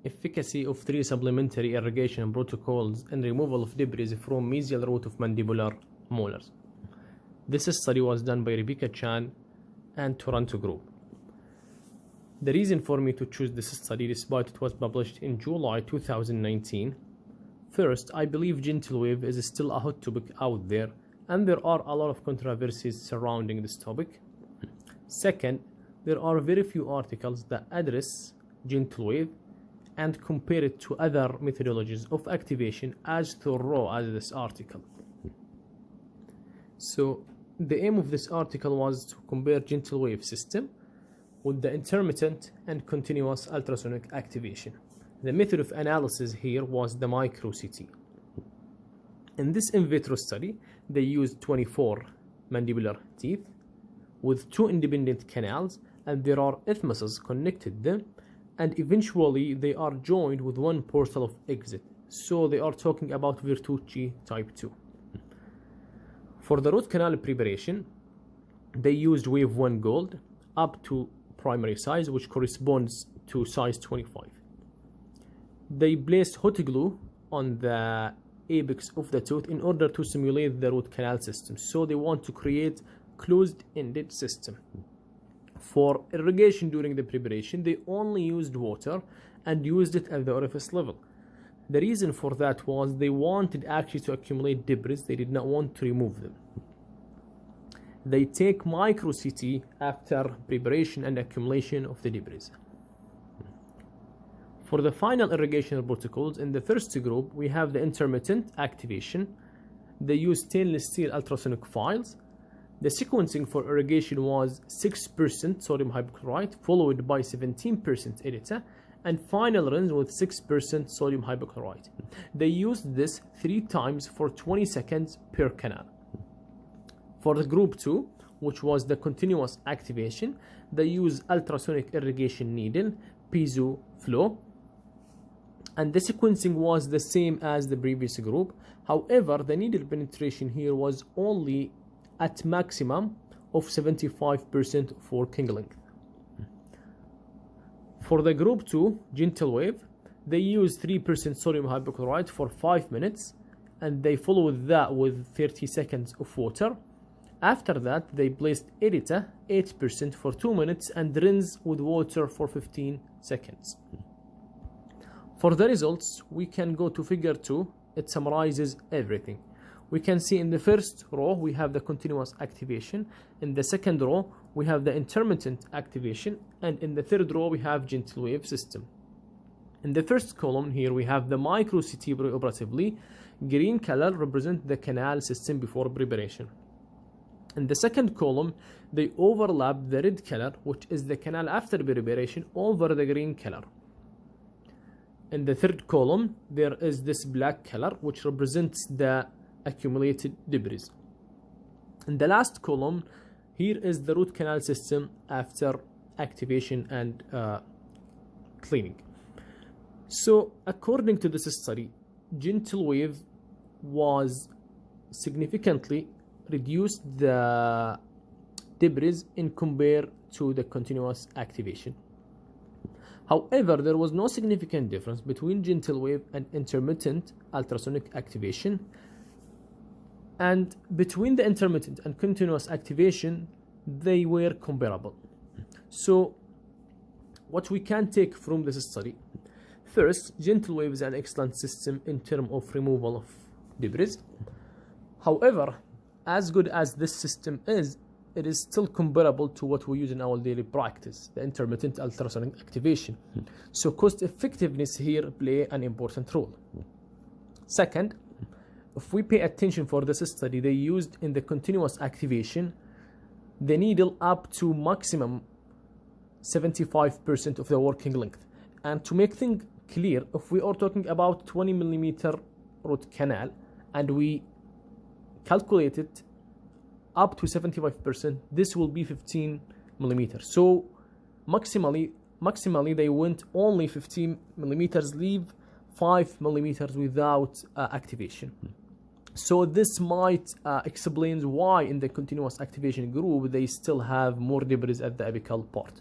efficacy of 3 supplementary irrigation protocols in removal of debris from mesial root of mandibular molars. This study was done by Rebecca Chan and Toronto Group. The reason for me to choose this study, despite it was published in July 2019, first, I believe gentle wave is still a hot topic out there, and there are a lot of controversies surrounding this topic. Second, there are very few articles that address gentle wave and compare it to other methodologies of activation as thorough as this article. So the aim of this article was to compare gentle wave system with the intermittent and continuous ultrasonic activation. The method of analysis here was the micro-CT. In this in vitro study, they used 24 mandibular teeth with 2 independent canals, and there are isthmuses connected them, and eventually they are joined with 1 portal of exit. So they are talking about Vertucci type 2. For the root canal preparation, they used wave 1 gold up to primary size, which corresponds to size 25. They placed hot glue on the apex of the tooth in order to simulate the root canal system. So they want to create closed-ended system. For irrigation during the preparation, they only used water and used it at the orifice level. The reason for that was they wanted actually to accumulate debris. They did not want to remove them. They take micro-CT after preparation and accumulation of the debris. For the final irrigation protocols, in the first group, we have the intermittent activation. They use stainless steel ultrasonic files. The sequencing for irrigation was 6% sodium hypochlorite, followed by 17% EDTA, and final runs with 6% sodium hypochlorite. They used this 3 times for 20 seconds per canal. For the group 2, which was the continuous activation, they use ultrasonic irrigation needle, piezo flow, and the sequencing was the same as the previous group. However, the needle penetration here was only at maximum of 75% for king length. For the group 2, gentle wave, they use 3% sodium hypochlorite for 5 minutes, and they followed that with 30 seconds of water. After that, they placed EDTA 8% for 2 minutes and rinse with water for 15 seconds. For the results, we can go to figure 2. It summarizes everything. We can see in the first row, we have the continuous activation. In the second row, we have the intermittent activation. And in the third row, we have gentle wave system. In the first column here, we have the micro-CT preoperatively. Green color represents the canal system before preparation. In the second column, they overlap the red color, which is the canal after preparation, over the green color. In the third column, there is this black color, which represents the accumulated debris. In the last column, here is the root canal system after activation and cleaning. So, according to this study, gentle wave was significantly reduced the debris in compared to the continuous activation. However, there was no significant difference between gentle wave and intermittent ultrasonic activation, and between the intermittent and continuous activation, they were comparable. So, what we can take from this study: first, gentle wave is an excellent system in terms of removal of debris. However, as good as this system is, it is still comparable to what we use in our daily practice, the intermittent ultrasonic activation. So cost effectiveness here play an important role. Second, if we pay attention for this study, they used in the continuous activation the needle up to maximum 75% of the working length. And to make things clear, if we are talking about 20 millimeter root canal and we calculate it up to 75%, this will be 15 millimeters. So maximally they went only 15 millimeters, leave 5 millimeters without activation. So this might explain why in the continuous activation group they still have more debris at the apical part.